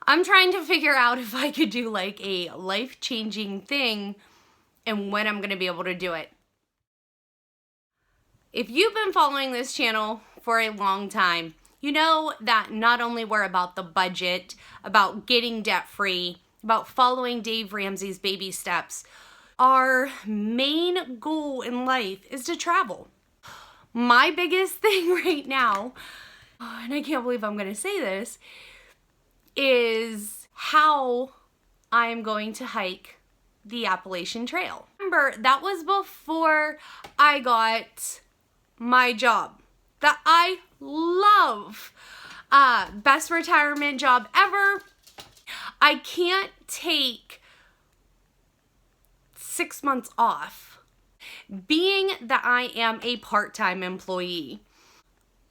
I'm trying to figure out if I could do like a life-changing thing and when I'm gonna be able to do it. If you've been following this channel for a long time, you know that not only we're about the budget, about getting debt-free, about following Dave Ramsey's baby steps, our main goal in life is to travel. My biggest thing right now, and I can't believe I'm gonna say this, is how I am going to hike the Appalachian Trail. Remember, that was before I got my job that I love. Best retirement job ever. I can't take 6 months off. Being that I am a part-time employee,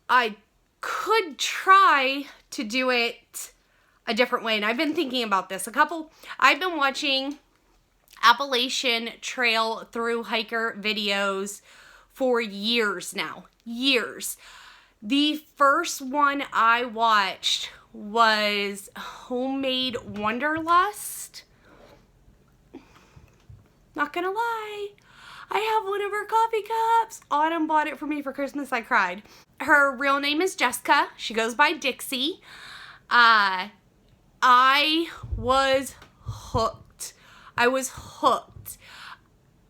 I could try to do it a different way. And I've been thinking about this. I've been watching Appalachian Trail thru-hiker videos for years now. Years. The first one I watched was Homemade Wanderlust. Not gonna lie, I have one of her coffee cups. Autumn bought it for me for Christmas. I cried. Her real name is Jessica. She goes by Dixie. I was hooked. I was hooked.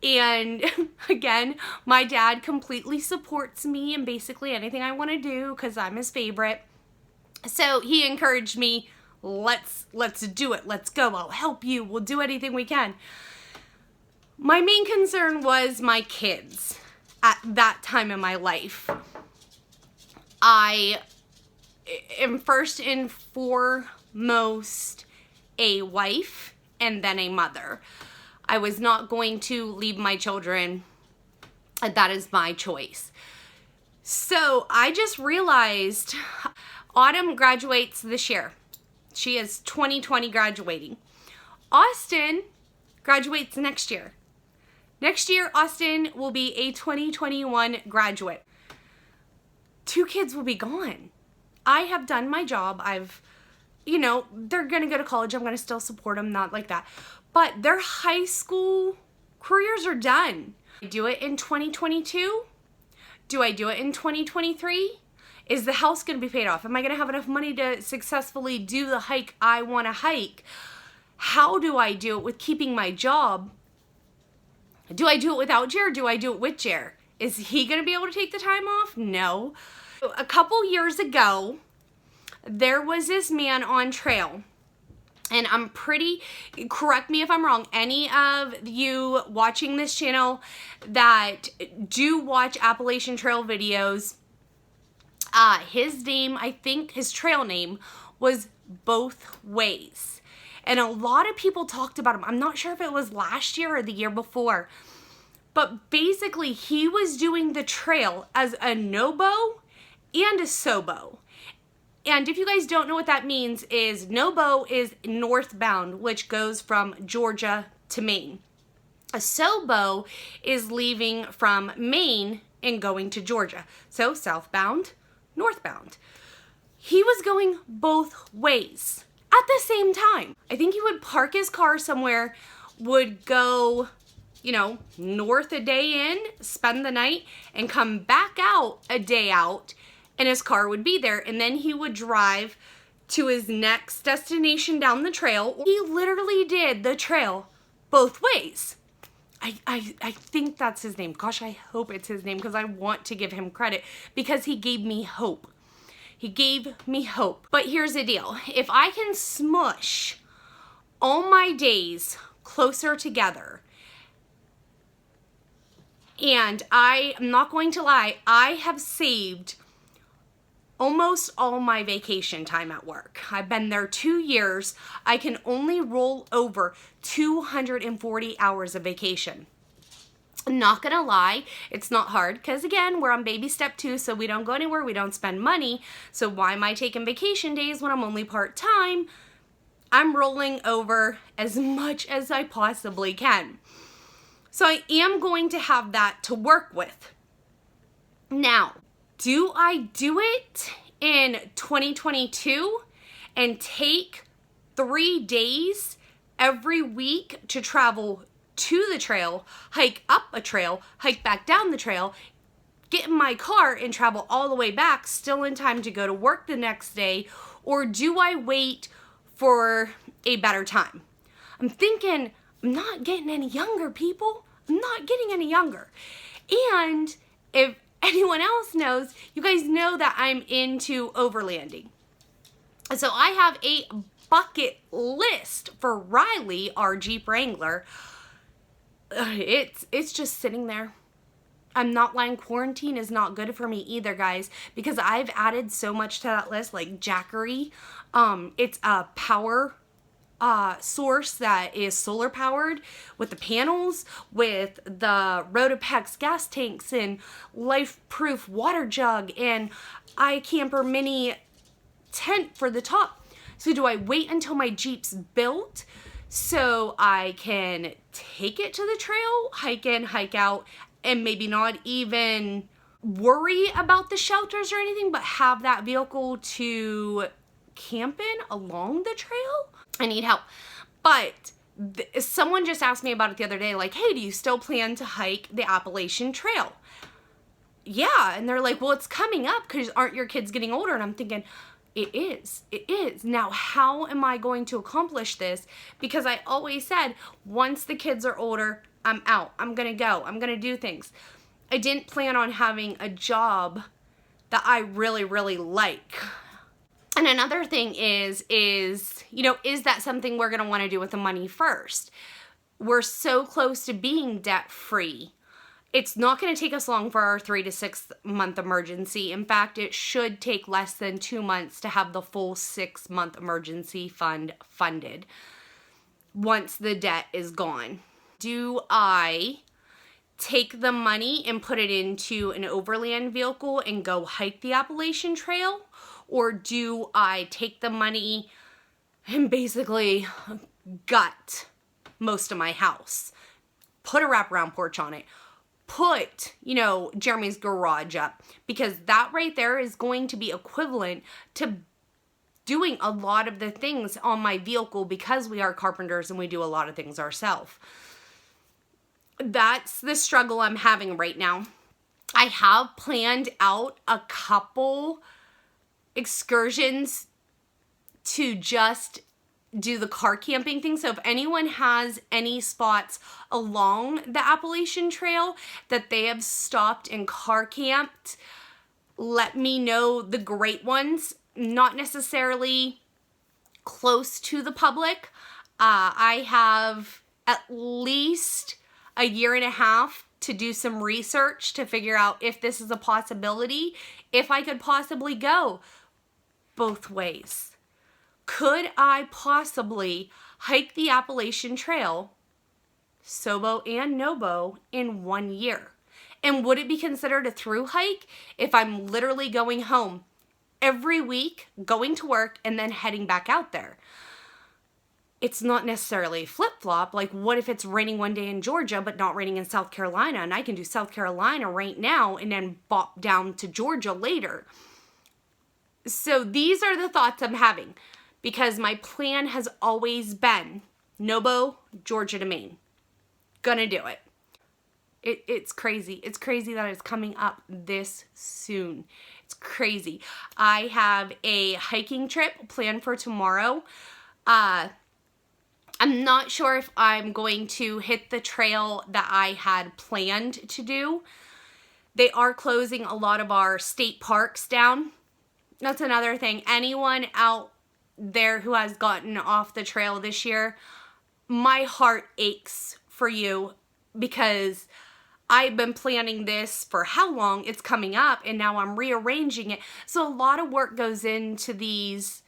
And again, my dad completely supports me in basically anything I want to do because I'm his favorite. So he encouraged me, let's do it. Let's go. I'll help you. We'll do anything we can. My main concern was my kids at that time in my life. I am first and foremost a wife and then a mother. I was not going to leave my children. That is my choice. So I just realized Autumn graduates this year. She is 2020 graduating. Austin graduates next year. Next year, Austin will be a 2021 graduate. 2 kids will be gone. I have done my job. They're going to go to college. I'm going to still support them, not like that. But their high school careers are done. Do I do it in 2022? Do I do it in 2023? Is the house going to be paid off? Am I going to have enough money to successfully do the hike I want to hike? How do I do it with keeping my job? Do I do it without Jer? Do I do it with Jer? Is he going to be able to take the time off? No. A couple years ago, there was this man on trail. And correct me if I'm wrong, any of you watching this channel that do watch Appalachian Trail videos, his name, I think his trail name was Both Ways. And a lot of people talked about him. I'm not sure if it was last year or the year before. But basically, he was doing the trail as a no-bow and a sobo. And if you guys don't know what that means, is no-bow is northbound, which goes from Georgia to Maine. A sobo is leaving from Maine and going to Georgia. So southbound, northbound. He was going both ways at the same time. I think he would park his car somewhere, would go, north a day in, spend the night, and come back out a day out, and his car would be there, and then he would drive to his next destination down the trail. He literally did the trail both ways. I think that's his name. Gosh, I hope it's his name because I want to give him credit because he gave me hope. He gave me hope. But here's the deal. If I can smush all my days closer together, and I'm not going to lie, I have saved almost all my vacation time at work. I've been there 2 years. I can only roll over 240 hours of vacation. I'm not gonna lie, it's not hard because again, we're on baby step 2, so we don't go anywhere, we don't spend money. So why am I taking vacation days when I'm only part-time? I'm rolling over as much as I possibly can. So I am going to have that to work with. Now, do I do it in 2022 and take 3 days every week to travel to the trail, hike up a trail, hike back down the trail, get in my car and travel all the way back, still in time to go to work the next day? Or do I wait for a better time? I'm thinking, I'm not getting any younger, people. I'm not getting any younger. And if anyone else knows, you guys know that I'm into overlanding. So I have a bucket list for Riley, our Jeep Wrangler. It's just sitting there. I'm not lying. Quarantine is not good for me either, guys, because I've added so much to that list, like Jackery. It's a power source that is solar powered with the panels, with the Rotopex gas tanks and life-proof water jug and iCamper mini tent for the top. So do I wait until my Jeep's built so I can take it to the trail, hike in, hike out, and maybe not even worry about the shelters or anything, but have that vehicle to camp in along the trail? I need help. But someone just asked me about it the other day, like, hey, do you still plan to hike the Appalachian Trail? Yeah. And they're like, well, it's coming up because aren't your kids getting older? And I'm thinking, it is. It is. Now, how am I going to accomplish this? Because I always said, once the kids are older, I'm out. I'm going to go. I'm going to do things. I didn't plan on having a job that I really, really like. And another thing is, you know, is that something we're going to want to do with the money first? We're so close to being debt free. It's not going to take us long for our 3 to 6 month emergency. In fact, it should take less than 2 months to have the full 6 month emergency fund funded once the debt is gone. Do I take the money and put it into an overland vehicle and go hike the Appalachian Trail? Or do I take the money and basically gut most of my house? Put a wraparound porch on it. Put, you know, Jeremy's garage up. Because that right there is going to be equivalent to doing a lot of the things on my vehicle because we are carpenters and we do a lot of things ourselves. That's the struggle I'm having right now. I have planned out a couple excursions to just do the car camping thing. So if anyone has any spots along the Appalachian Trail that they have stopped and car camped, let me know the great ones. Not necessarily close to the public. I have at least a year and a half to do some research to figure out if this is a possibility, if I could possibly go both ways. Could I possibly hike the Appalachian Trail, Sobo and Nobo, in 1 year? And would it be considered a through hike if I'm literally going home every week, going to work, and then heading back out there? It's not necessarily flip-flop. Like, what if it's raining one day in Georgia but not raining in South Carolina, and I can do South Carolina right now and then bop down to Georgia later? So these are the thoughts I'm having, because my plan has always been Nobo, Georgia to Maine. Gonna do it. It's crazy. It's crazy that it's coming up this soon. It's crazy. I have a hiking trip planned for tomorrow. I'm not sure if I'm going to hit the trail that I had planned to do. They are closing a lot of our state parks down. That's another thing. Anyone out there who has gotten off the trail this year, my heart aches for you, because I've been planning this for how long? It's coming up, and now I'm rearranging it. So a lot of work goes into these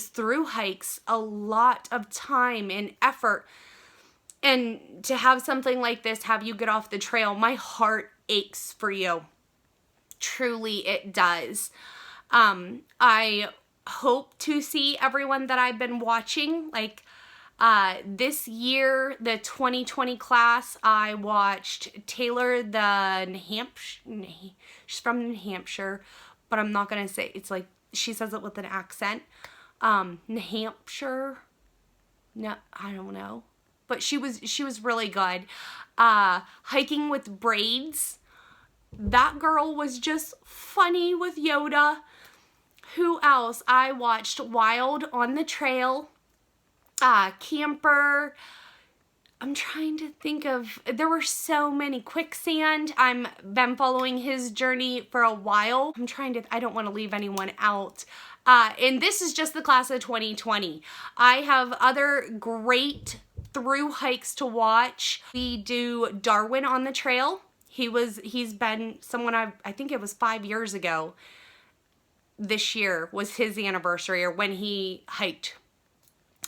through hikes, a lot of time and effort. And to have something like this, have you get off the trail, my heart aches for you. Truly, it does. I hope to see everyone that I've been watching. Like, this year, the 2020 class, I watched Taylor, she's from New Hampshire, but I'm not going to say, it's like, she says it with an accent. New Hampshire, No, I don't know. But she was really good. Hiking with braids. That girl was just funny with Yoda. Who else? I watched Wild on the Trail. Camper. I'm trying to think of, there were so many. Quicksand, I'm been following his journey for a while. I don't want to leave anyone out. And this is just the class of 2020. I have other great through hikes to watch. We do Darwin on the Trail. He's been someone I think it was 5 years ago. This year was his anniversary, or when he hiked.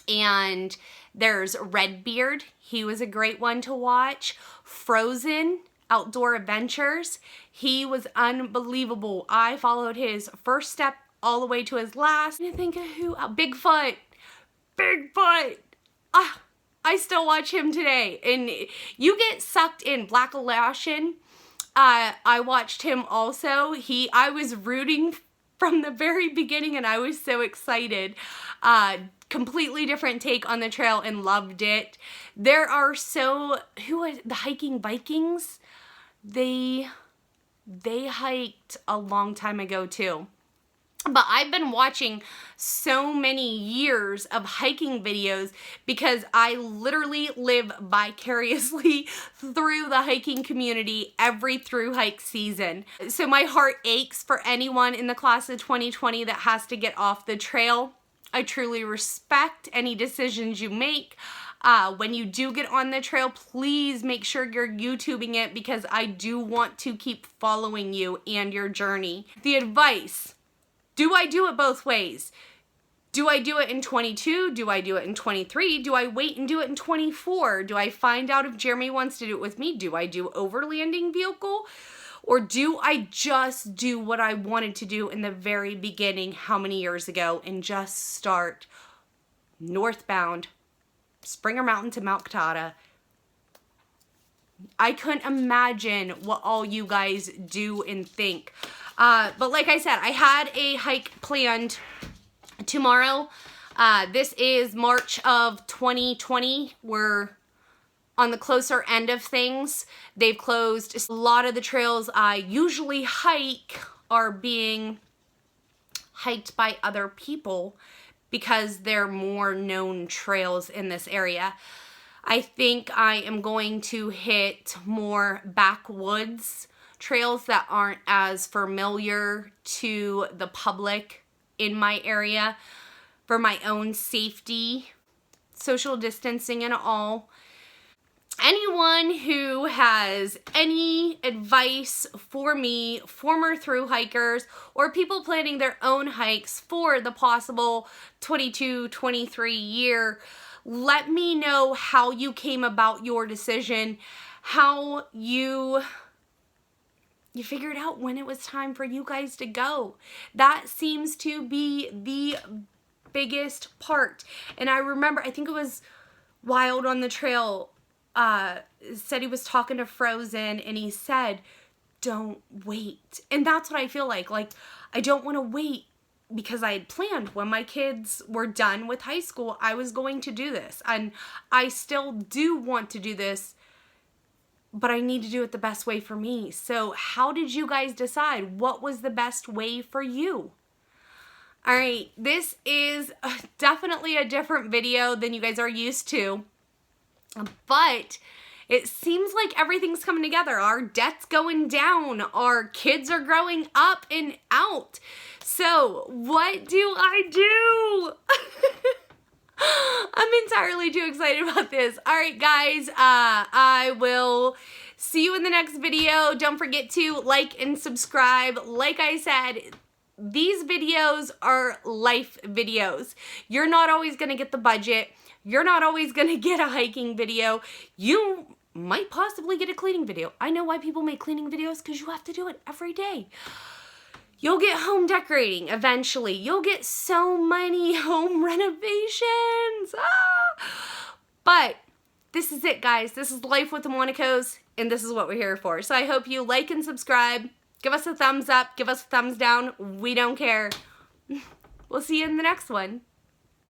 And there's Redbeard. He was a great one to watch. Frozen Outdoor Adventures. He was unbelievable. I followed his first step all the way to his last. I think of who? Bigfoot. Bigfoot. I still watch him today. And you get sucked in. Appalachian. I watched him also. I was rooting from the very beginning, and I was so excited. Completely different take on the trail, and loved it. There are the Hiking Vikings. They hiked a long time ago too. But I've been watching so many years of hiking videos because I literally live vicariously through the hiking community every through hike season. So my heart aches for anyone in the class of 2020 that has to get off the trail. I truly respect any decisions you make. When you do get on the trail, please make sure you're YouTubing it, because I do want to keep following you and your journey. The advice: do I do it both ways? Do I do it in 22? Do I do it in 23? Do I wait and do it in 24? Do I find out if Jeremy wants to do it with me? Do I do overlanding vehicle? Or do I just do what I wanted to do in the very beginning how many years ago and just start northbound, Springer Mountain to Mount Katahdin? I couldn't imagine what all you guys do and think. But like I said, I had a hike planned tomorrow. This is March of 2020. We're on the closer end of things. They've closed a lot of the trails I usually hike are being hiked by other people because they're more known trails in this area. I think I am going to hit more backwoods trails that aren't as familiar to the public in my area for my own safety, social distancing and all. Anyone who has any advice for me, former through hikers, or people planning their own hikes for the possible 22-23 year, let me know how you came about your decision, how you figured out when it was time for you guys to go. That seems to be the biggest part. And I remember, I think it was Wild on the Trail, said he was talking to Frozen, and he said, don't wait. And that's what I feel like. Like, I don't want to wait, because I had planned when my kids were done with high school, I was going to do this. And I still do want to do this, but I need to do it the best way for me. So how did you guys decide? What was the best way for you? All right, this is definitely a different video than you guys are used to, but it seems like everything's coming together. Our debt's going down. Our kids are growing up and out. So what do I do? I'm entirely too excited about this. All right, guys, I will see you in the next video. Don't forget to like and subscribe. Like I said, these videos are life videos. You're not always going to get the budget. You're not always going to get a hiking video. You might possibly get a cleaning video. I know why people make cleaning videos, because you have to do it every day. You'll get home decorating eventually. You'll get so many home renovations. But this is it, guys. This is Life with the Monicos, and this is what we're here for. So I hope you like and subscribe. Give us a thumbs up. Give us a thumbs down. We don't care. We'll see you in the next one.